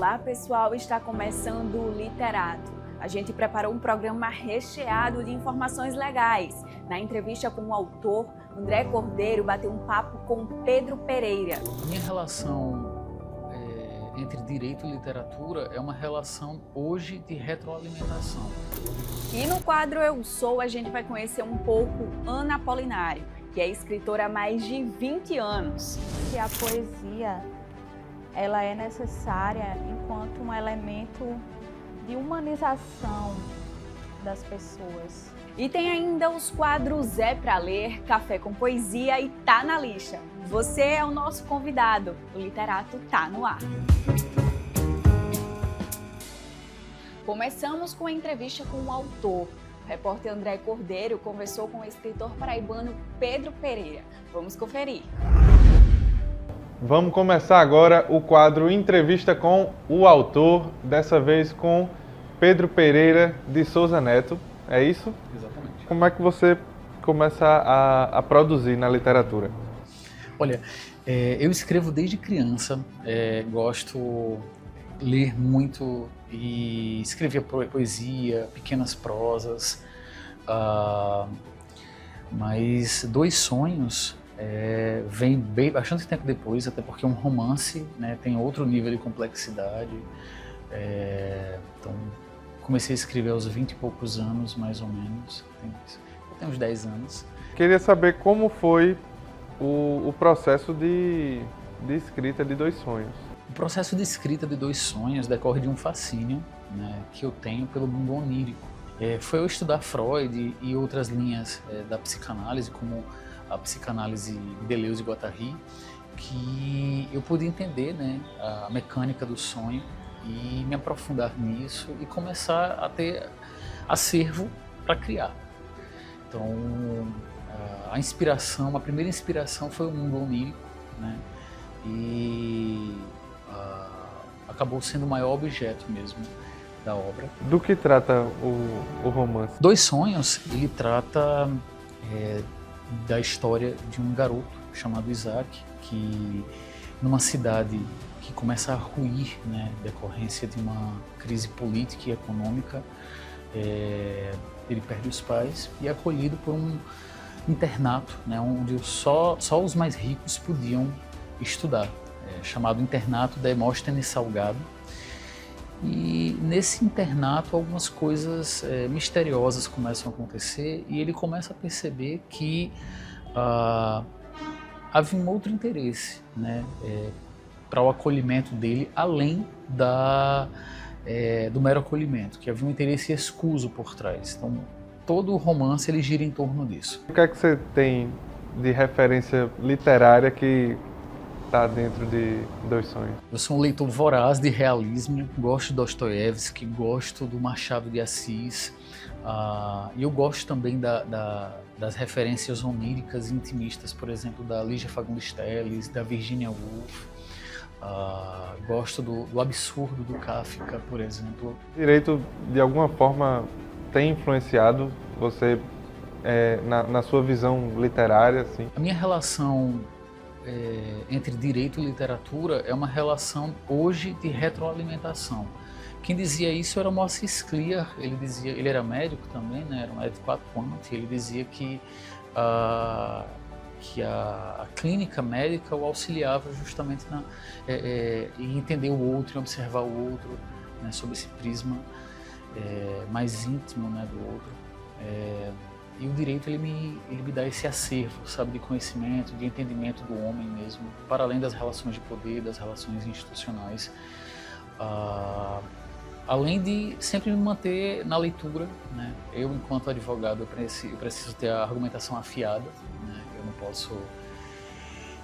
Olá pessoal, está começando o Literato. A gente preparou um programa recheado de informações legais. Na entrevista com o autor, André Cordeiro bateu um papo com Pedro Pereira. Minha relação entre direito e literatura é uma relação hoje de retroalimentação. E no quadro Eu Sou, a gente vai conhecer um pouco Ana Apolinário, que é escritora há mais de 20 anos. Que a poesia ela é necessária enquanto um elemento de humanização das pessoas. E tem ainda os quadros É Pra Ler, Café com Poesia e Tá na Lixa. Você é o nosso convidado. O Literato tá no ar. Começamos com a entrevista com o autor. O repórter André Cordeiro conversou com o escritor paraibano Pedro Pereira. Vamos conferir. Vamos começar agora o quadro Entrevista com o autor, dessa vez com Pedro Pereira de Souza Neto. É isso? Exatamente. Como é que você começa a produzir na literatura? Olha, eu escrevo desde criança, gosto de ler muito e escrever poesia, pequenas prosas, mas Dois Sonhos vem bastante tempo depois, até porque é um romance, né, tem outro nível de complexidade, então comecei a escrever aos 20 e poucos anos, mais ou menos, eu tenho uns 10 anos. Queria saber como foi o processo de escrita de Dois Sonhos. O processo de escrita de Dois Sonhos decorre de um fascínio, né, que eu tenho pelo mundo onírico. Foi eu estudar Freud e outras linhas da psicanálise, como a psicanálise de Deleuze e Guattari, que eu pude entender, né, a mecânica do sonho e me aprofundar nisso e começar a ter acervo para criar. Então, a primeira inspiração foi o mundo onírico, né, e acabou sendo o maior objeto mesmo da obra. Do que trata o romance? Dois Sonhos, ele trata da história de um garoto chamado Isaac, que numa cidade que começa a ruir, né, decorrência de uma crise política e econômica, ele perde os pais e é acolhido por um internato, né, onde só os mais ricos podiam estudar, chamado Internato Demóstenes Salgado. E nesse internato algumas coisas misteriosas começam a acontecer e ele começa a perceber que havia um outro interesse, né, para o acolhimento dele, além do mero acolhimento, que havia um interesse escuso por trás. Então todo o romance ele gira em torno disso. O que é que você tem de referência literária que está dentro de Dois Sonhos? Eu sou um leitor voraz de realismo, gosto de Dostoiévski, gosto do Machado de Assis, e eu gosto também das referências oníricas e intimistas, por exemplo, da Lígia Fagundes Telles, da Virginia Woolf. Gosto do absurdo do Kafka, por exemplo. O direito, de alguma forma, tem influenciado você na sua visão literária? Assim? A minha relação entre direito e literatura é uma relação hoje de retroalimentação. Quem dizia isso era o Moacir Clear, ele era médico também, né, era um médico atuante, ele dizia que a clínica médica o auxiliava justamente em entender o outro, em observar o outro, né, sob esse prisma mais íntimo, né, do outro. E o direito ele me dá esse acervo, sabe, de conhecimento, de entendimento do homem mesmo, para além das relações de poder, das relações institucionais, além de sempre me manter na leitura, né? Eu, enquanto advogado, eu preciso ter a argumentação afiada, né? Eu não posso,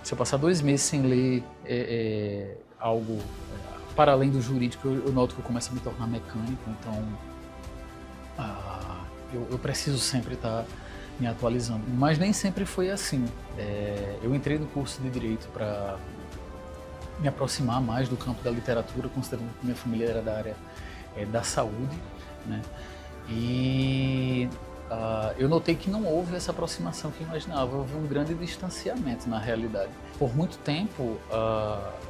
se eu passar 2 meses sem ler algo para além do jurídico, eu noto que eu começo a me tornar mecânico, então eu preciso sempre estar me atualizando, mas nem sempre foi assim. Eu entrei no curso de Direito para me aproximar mais do campo da literatura, considerando que minha família era da área da saúde, né? E eu notei que não houve essa aproximação que eu imaginava, houve um grande distanciamento na realidade. Por muito tempo,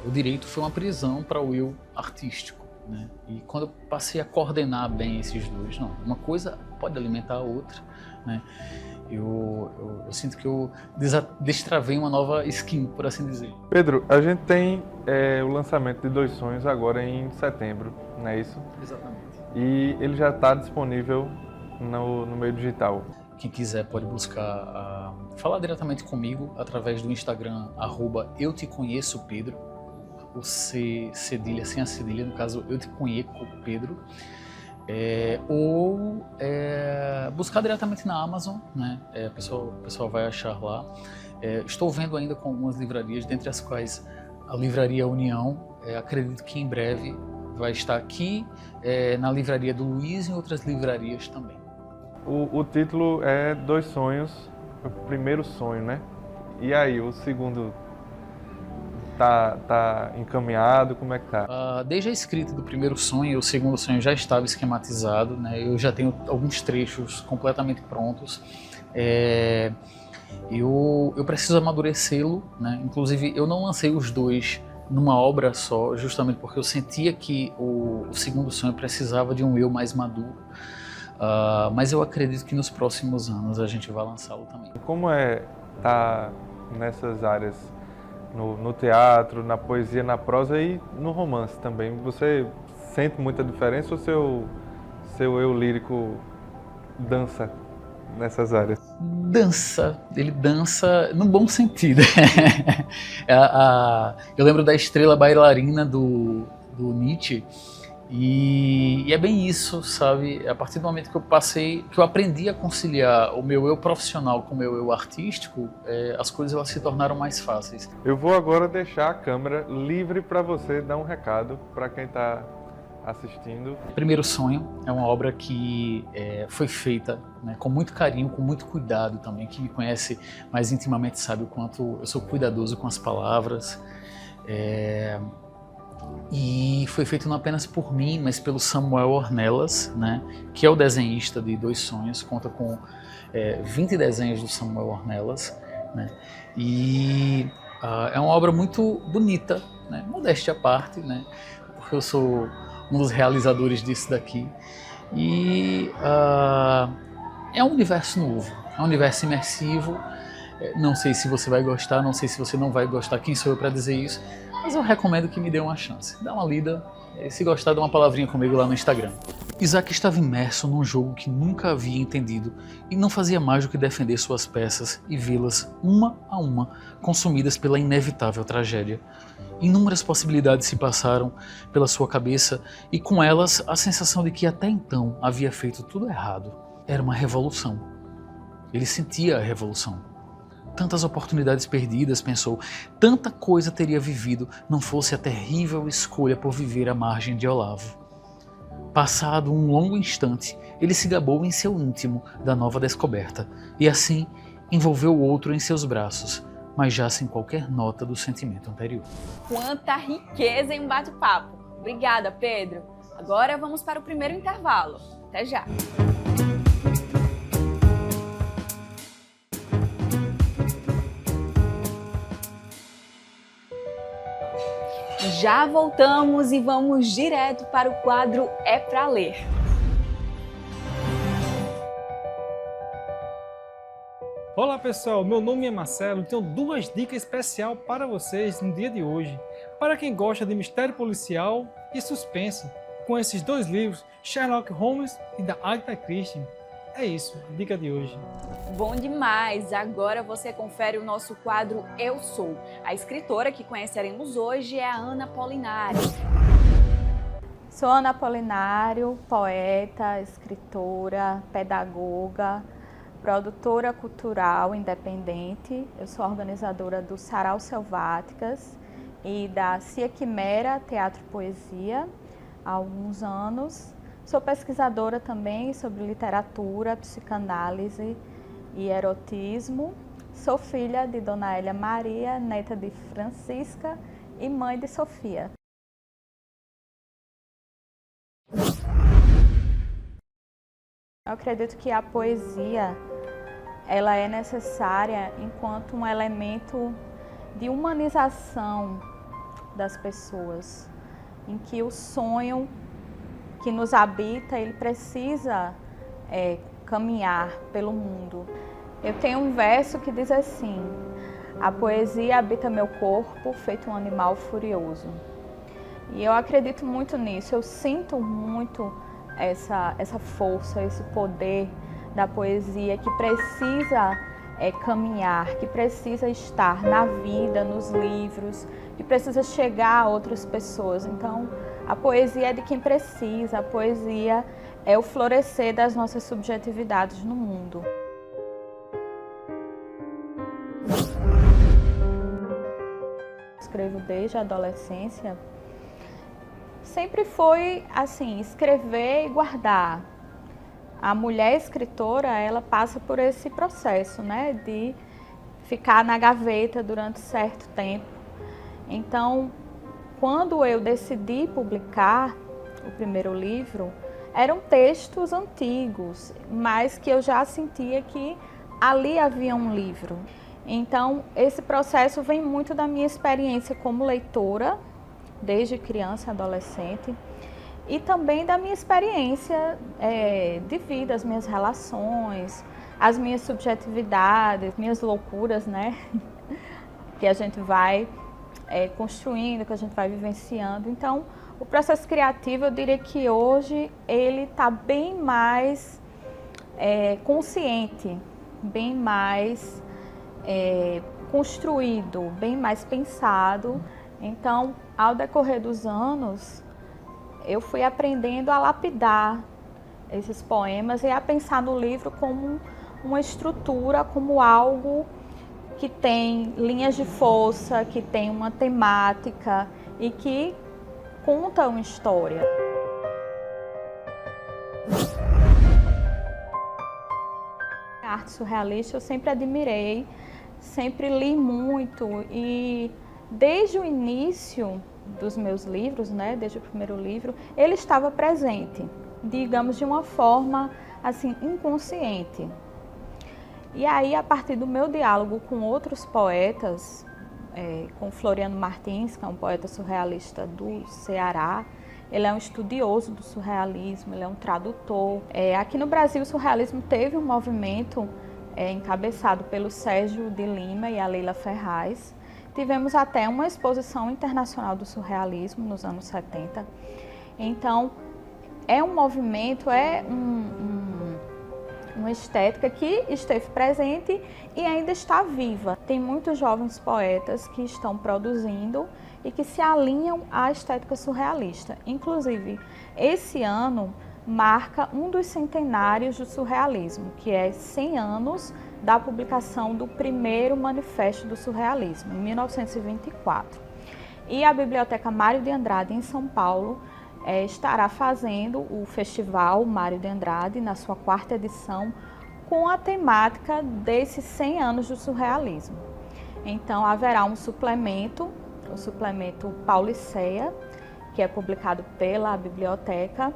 o direito foi uma prisão para o eu artístico, né? E quando eu passei a coordenar bem esses dois, não, uma coisa pode alimentar a outra, né? Eu sinto que eu destravei uma nova skin, por assim dizer. Pedro, a gente tem o lançamento de Dois Sonhos agora em setembro, não é isso? Exatamente. E ele já está disponível no meio digital. Quem quiser pode buscar, falar diretamente comigo através do Instagram, @euteconheçopedro, o C cedilha sem a cedilha, no caso eu te conheço Pedro, ou buscar diretamente na Amazon, né? O pessoal vai achar lá. Estou vendo ainda com algumas livrarias, dentre as quais a Livraria União, acredito que em breve vai estar aqui, na Livraria do Luiz e em outras livrarias também. O título é Dois Sonhos, o primeiro sonho, né? E aí, o segundo tá encaminhado, como é que tá? Desde a escrita do primeiro sonho, o segundo sonho já estava esquematizado, né? Eu já tenho alguns trechos completamente prontos. Eu preciso amadurecê-lo, né? Inclusive, eu não lancei os dois numa obra só, justamente porque eu sentia que o segundo sonho precisava de um eu mais maduro. Mas eu acredito que nos próximos anos a gente vai lançá-lo também. Como tá nessas áreas, no teatro, na poesia, na prosa e no romance também? Você sente muita diferença ou seu eu lírico dança nessas áreas? Ele dança no bom sentido. Eu lembro da estrela bailarina do Nietzsche, e é bem isso, sabe? A partir do momento que eu aprendi a conciliar o meu eu profissional com o meu eu artístico, as coisas elas se tornaram mais fáceis. Eu vou agora deixar a câmera livre para você dar um recado para quem está assistindo. Primeiro Sonho é uma obra que foi feita, né, com muito carinho, com muito cuidado também. Quem me conhece mais intimamente sabe o quanto eu sou cuidadoso com as palavras. E foi feito não apenas por mim, mas pelo Samuel Ornelas, né, que é o desenhista de Dois Sonhos, conta com 20 desenhos do Samuel Ornelas, né, e é uma obra muito bonita, né, modéstia à parte, né, porque eu sou um dos realizadores disso daqui, e é um universo novo, é um universo imersivo. Não sei se você vai gostar, não sei se você não vai gostar, quem sou eu para dizer isso, mas eu recomendo que me dê uma chance. Dá uma lida, e se gostar, dá uma palavrinha comigo lá no Instagram. Isaac estava imerso num jogo que nunca havia entendido e não fazia mais do que defender suas peças e vê-las, uma a uma, consumidas pela inevitável tragédia. Inúmeras possibilidades se passaram pela sua cabeça e com elas a sensação de que até então havia feito tudo errado. Era uma revolução. Ele sentia a revolução. Tantas oportunidades perdidas, pensou, tanta coisa teria vivido, não fosse a terrível escolha por viver à margem de Olavo. Passado um longo instante, ele se gabou em seu íntimo da nova descoberta, e assim envolveu o outro em seus braços, mas já sem qualquer nota do sentimento anterior. Quanta riqueza em um bate-papo! Obrigada, Pedro! Agora vamos para o primeiro intervalo. Até já! Já voltamos e vamos direto para o quadro É Pra Ler. Olá pessoal, meu nome é Marcelo e tenho duas dicas especiais para vocês no dia de hoje. Para quem gosta de mistério policial e suspense, com esses dois livros, Sherlock Holmes e da Agatha Christie. É isso, a dica de hoje. Bom demais! Agora você confere o nosso quadro Eu Sou. A escritora que conheceremos hoje é a Ana Polinário. Sou Ana Polinário, poeta, escritora, pedagoga, produtora cultural independente. Eu sou organizadora do Sarau Selváticas e da Cia Quimera Teatro e Poesia há alguns anos. Sou pesquisadora também sobre literatura, psicanálise e erotismo. Sou filha de Dona Hélia Maria, neta de Francisca e mãe de Sofia. Eu acredito que a poesia ela é necessária enquanto um elemento de humanização das pessoas. em que o sonho que nos habita, ele precisa caminhar pelo mundo. Eu tenho um verso que diz assim: a poesia habita meu corpo, feito um animal furioso. E eu acredito muito nisso, eu sinto muito essa força, esse poder da poesia que precisa caminhar, que precisa estar na vida, nos livros, que precisa chegar a outras pessoas. Então, a poesia é de quem precisa, a poesia é o florescer das nossas subjetividades no mundo. Escrevo desde a adolescência. Sempre foi assim, escrever e guardar. A mulher escritora, ela passa por esse processo, né, de ficar na gaveta durante certo tempo. Então, quando eu decidi publicar o primeiro livro, eram textos antigos, mas que eu já sentia que ali havia um livro. Então, esse processo vem muito da minha experiência como leitora, desde criança e adolescente, e também da minha experiência de vida, as minhas relações, as minhas subjetividades, minhas loucuras, né? Que a gente vai construindo, que a gente vai vivenciando. Então, o processo criativo, eu diria que hoje ele está bem mais consciente, bem mais construído, bem mais pensado. Então, ao decorrer dos anos, eu fui aprendendo a lapidar esses poemas e a pensar no livro como uma estrutura, como algo que tem linhas de força, que tem uma temática e que conta uma história. A arte surrealista eu sempre admirei, sempre li muito e desde o início dos meus livros, né, desde o primeiro livro, ele estava presente, digamos de uma forma assim inconsciente. E aí, a partir do meu diálogo com outros poetas, com Floriano Martins, que é um poeta surrealista do Ceará, ele é um estudioso do surrealismo, ele é um tradutor. Aqui no Brasil, o surrealismo teve um movimento encabeçado pelo Sérgio de Lima e a Leila Ferraz. Tivemos até uma exposição internacional do surrealismo nos anos 70. Então, é um movimento, uma estética que esteve presente e ainda está viva. Tem muitos jovens poetas que estão produzindo e que se alinham à estética surrealista. Inclusive, esse ano marca um dos centenários do surrealismo, que é 100 anos da publicação do primeiro manifesto do surrealismo, em 1924. E a Biblioteca Mário de Andrade, em São Paulo, estará fazendo o Festival Mário de Andrade, na sua 4ª edição, com a temática desses 100 anos do surrealismo. Então, haverá um suplemento, o suplemento Pauliceia, que é publicado pela biblioteca,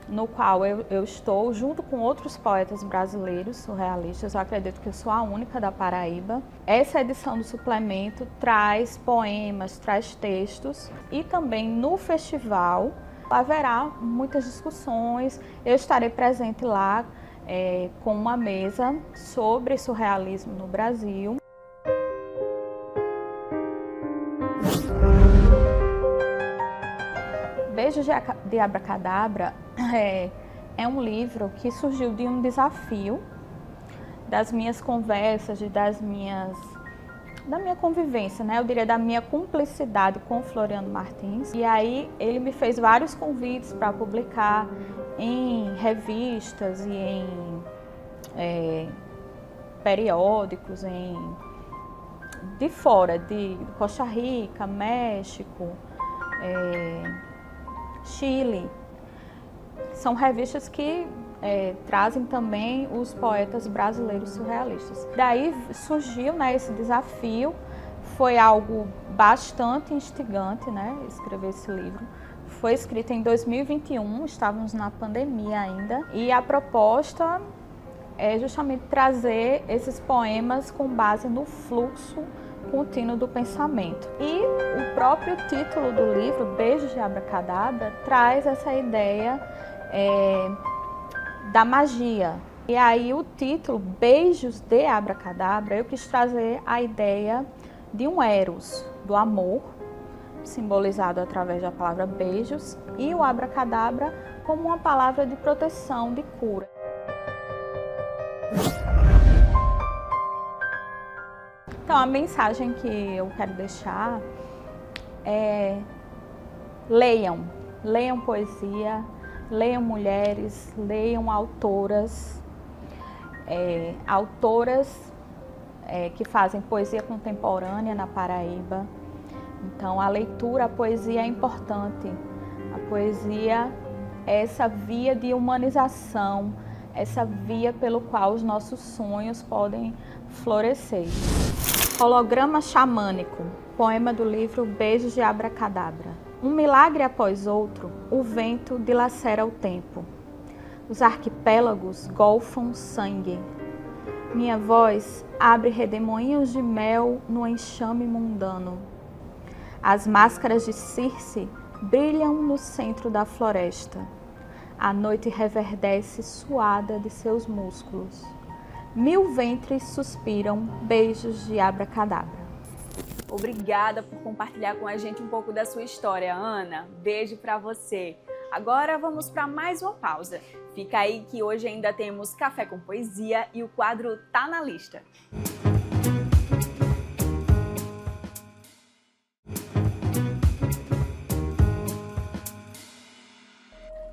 no qual eu estou junto com outros poetas brasileiros surrealistas. Eu acredito que eu sou a única da Paraíba. Essa edição do suplemento traz poemas, traz textos, e também no festival haverá muitas discussões. Eu estarei presente lá com uma mesa sobre surrealismo no Brasil. Beijos de Abracadabra é um livro que surgiu de um desafio das minhas conversas, da minha convivência, né? Eu diria da minha cumplicidade com Floriano Martins. E aí ele me fez vários convites para publicar em revistas e em periódicos de fora, de Costa Rica, México, Chile. São revistas que trazem também os poetas brasileiros surrealistas. Daí surgiu, né, esse desafio, foi algo bastante instigante, né, escrever esse livro. Foi escrito em 2021, estávamos na pandemia ainda, e a proposta é justamente trazer esses poemas com base no fluxo contínuo do pensamento. E o próprio título do livro, Beijos de Abracadabra, traz essa ideia da magia. E aí o título, Beijos de Abracadabra, eu quis trazer a ideia de um eros, do amor, simbolizado através da palavra beijos, e o abracadabra como uma palavra de proteção, de cura. Então, a mensagem que eu quero deixar é: leiam poesia, leiam mulheres, leiam autoras, que fazem poesia contemporânea na Paraíba. Então, a leitura, a poesia é importante. A poesia é essa via de humanização, essa via pelo qual os nossos sonhos podem florescer. Holograma Xamânico, poema do livro Beijos de Abracadabra. Um milagre após outro, o vento dilacera o tempo. Os arquipélagos golfam sangue. Minha voz abre redemoinhos de mel no enxame mundano. As máscaras de Circe brilham no centro da floresta. A noite reverdece suada de seus músculos. 1000 ventres suspiram beijos de abracadabra. Obrigada por compartilhar com a gente um pouco da sua história, Ana. Beijo para você. Agora vamos para mais uma pausa. Fica aí que hoje ainda temos Café com Poesia e o quadro Tá na Lista.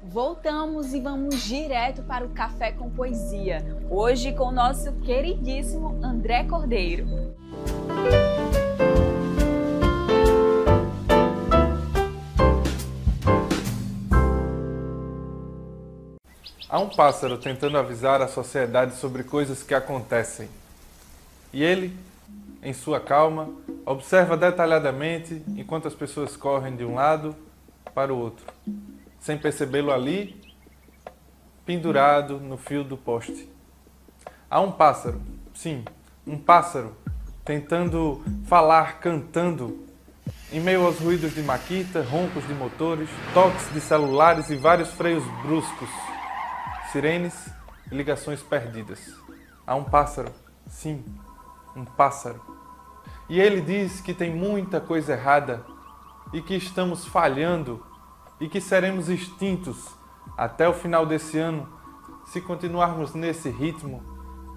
Voltamos e vamos direto para o Café com Poesia. Hoje com o nosso queridíssimo André Cordeiro. Há um pássaro tentando avisar a sociedade sobre coisas que acontecem. E ele, em sua calma, observa detalhadamente enquanto as pessoas correm de um lado para o outro, sem percebê-lo ali, pendurado no fio do poste. Há um pássaro, sim, um pássaro, tentando falar, cantando, em meio aos ruídos de maquita, roncos de motores, toques de celulares e vários freios bruscos, sirenes e ligações perdidas. Há um pássaro, sim, um pássaro. E ele diz que tem muita coisa errada e que estamos falhando e que seremos extintos até o final desse ano se continuarmos nesse ritmo,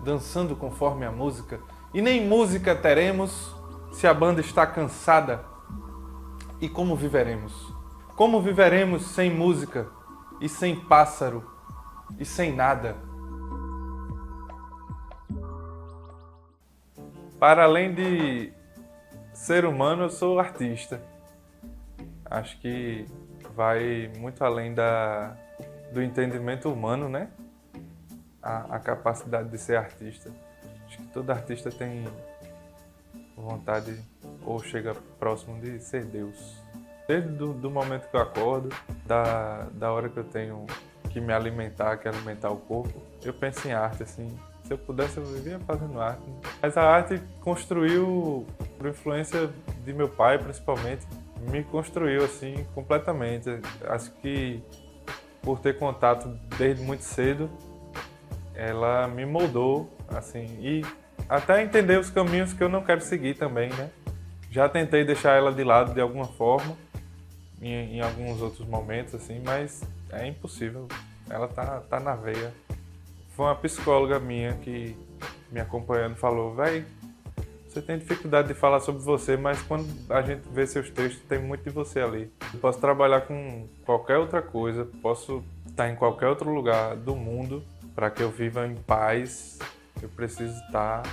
dançando conforme a música. E nem música teremos se a banda está cansada. E como viveremos? Como viveremos sem música e sem pássaro e sem nada? Para além de ser humano, eu sou artista. Acho que vai muito além do entendimento humano, né? A capacidade de ser artista. Acho que todo artista tem vontade ou chega próximo de ser Deus. Desde do momento que eu acordo, da hora que eu tenho que me alimentar, que alimentar o corpo, eu penso em arte, assim. Se eu pudesse, eu vivia fazendo arte. Mas a arte construiu, por influência de meu pai, principalmente, me construiu assim completamente. Acho que por ter contato desde muito cedo, ela me moldou assim, e até entender os caminhos que eu não quero seguir também, né? Já tentei deixar ela de lado de alguma forma em alguns outros momentos assim, mas é impossível. Ela tá na veia. Foi uma psicóloga minha que me acompanhando falou: "Véi, você tem dificuldade de falar sobre você, mas quando a gente vê seus textos, tem muito de você ali. Eu posso trabalhar com qualquer outra coisa, posso estar em qualquer outro lugar do mundo, para que eu viva em paz, eu preciso estar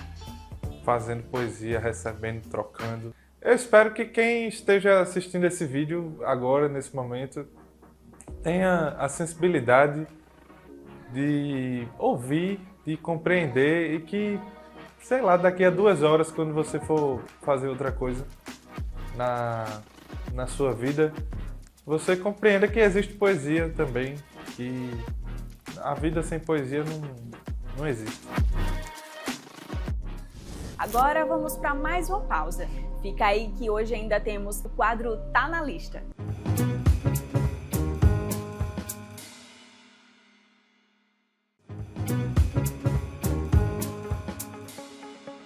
fazendo poesia, recebendo, trocando." Eu espero que quem esteja assistindo esse vídeo agora, nesse momento, tenha a sensibilidade de ouvir, de compreender e que, sei lá, daqui a 2 horas, quando você for fazer outra coisa na sua vida, você compreenda que existe poesia também, que a vida sem poesia não existe. Agora vamos para mais uma pausa. Fica aí que hoje ainda temos o quadro Tá na Lista.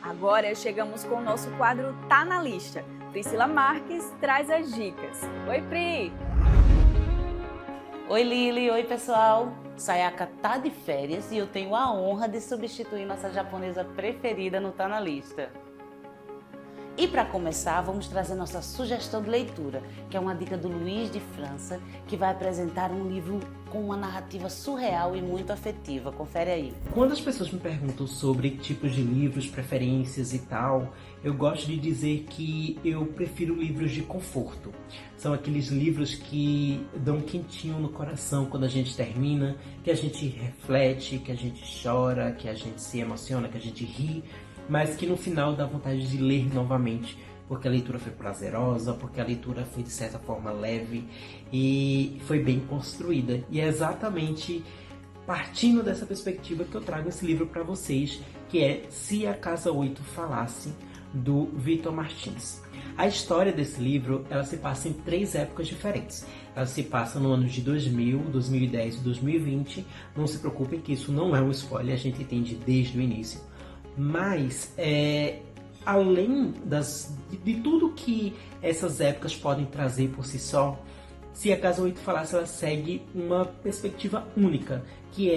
Agora chegamos com o nosso quadro Tá na Lista. Priscila Marques traz as dicas. Oi, Pri! Oi, Lili! Oi, pessoal! Sayaka tá de férias e eu tenho a honra de substituir nossa japonesa preferida no Tá na Lista. E para começar, vamos trazer nossa sugestão de leitura, que é uma dica do Luiz de França, que vai apresentar um livro com uma narrativa surreal e muito afetiva. Confere aí. Quando as pessoas me perguntam sobre tipos de livros, preferências e tal, eu gosto de dizer que eu prefiro livros de conforto. São aqueles livros que dão um quentinho no coração quando a gente termina, que a gente reflete, que a gente chora, que a gente se emociona, que a gente ri, mas que no final dá vontade de ler novamente, porque a leitura foi prazerosa, porque a leitura foi de certa forma leve e foi bem construída. E é exatamente partindo dessa perspectiva que eu trago esse livro para vocês, que é Se a Casa 8 Falasse, do Victor Martins. A história desse livro, ela se passa em 3 épocas diferentes. Ela se passa no ano de 2000, 2010 e 2020. Não se preocupem que isso não é um spoiler, a gente entende desde o início. Mas, além de tudo que essas épocas podem trazer por si só, Se a Casa 8 Falasse, ela segue uma perspectiva única, que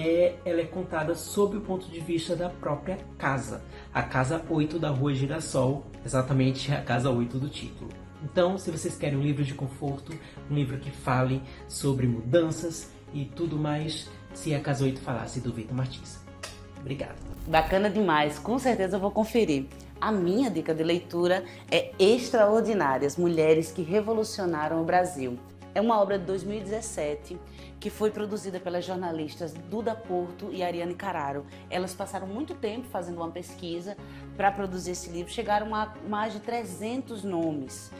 ela é contada sob o ponto de vista da própria casa. A Casa 8 da Rua Girassol, exatamente a Casa 8 do título. Então, se vocês querem um livro de conforto, um livro que fale sobre mudanças e tudo mais, Se a Casa 8 Falasse, do Victor Martins. Obrigado. Bacana demais, com certeza eu vou conferir. A minha dica de leitura é Extraordinárias, Mulheres que Revolucionaram o Brasil. É uma obra de 2017 que foi produzida pelas jornalistas Duda Porto e Ariane Carraro. Elas passaram muito tempo fazendo uma pesquisa para produzir esse livro, chegaram a mais de 300 nomes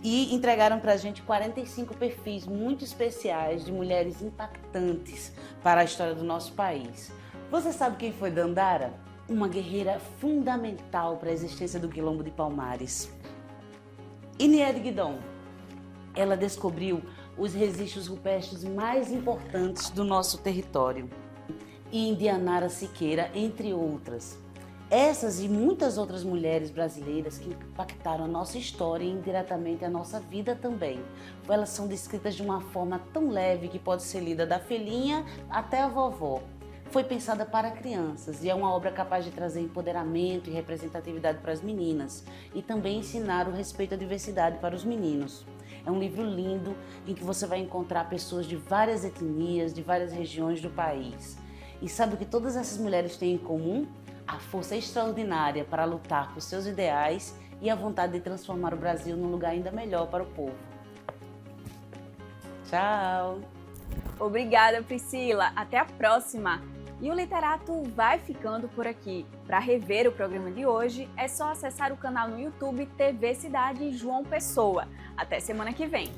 e entregaram para a gente 45 perfis muito especiais de mulheres impactantes para a história do nosso país. Você sabe quem foi Dandara? Uma guerreira fundamental para a existência do Quilombo de Palmares. E Niede Guidon? Ela descobriu os registros rupestres mais importantes do nosso território. E Indianara Siqueira, entre outras. Essas e muitas outras mulheres brasileiras que impactaram a nossa história e indiretamente a nossa vida também. Elas são descritas de uma forma tão leve que pode ser lida da filhinha até a vovó. Foi pensada para crianças e é uma obra capaz de trazer empoderamento e representatividade para as meninas e também ensinar o respeito à diversidade para os meninos. É um livro lindo em que você vai encontrar pessoas de várias etnias, de várias regiões do país. E sabe o que todas essas mulheres têm em comum? A força extraordinária para lutar por seus ideais e a vontade de transformar o Brasil num lugar ainda melhor para o povo. Tchau! Obrigada, Priscila. Até a próxima! E o Literato vai ficando por aqui. Para rever o programa de hoje, é só acessar o canal no YouTube TV Cidade João Pessoa. Até semana que vem!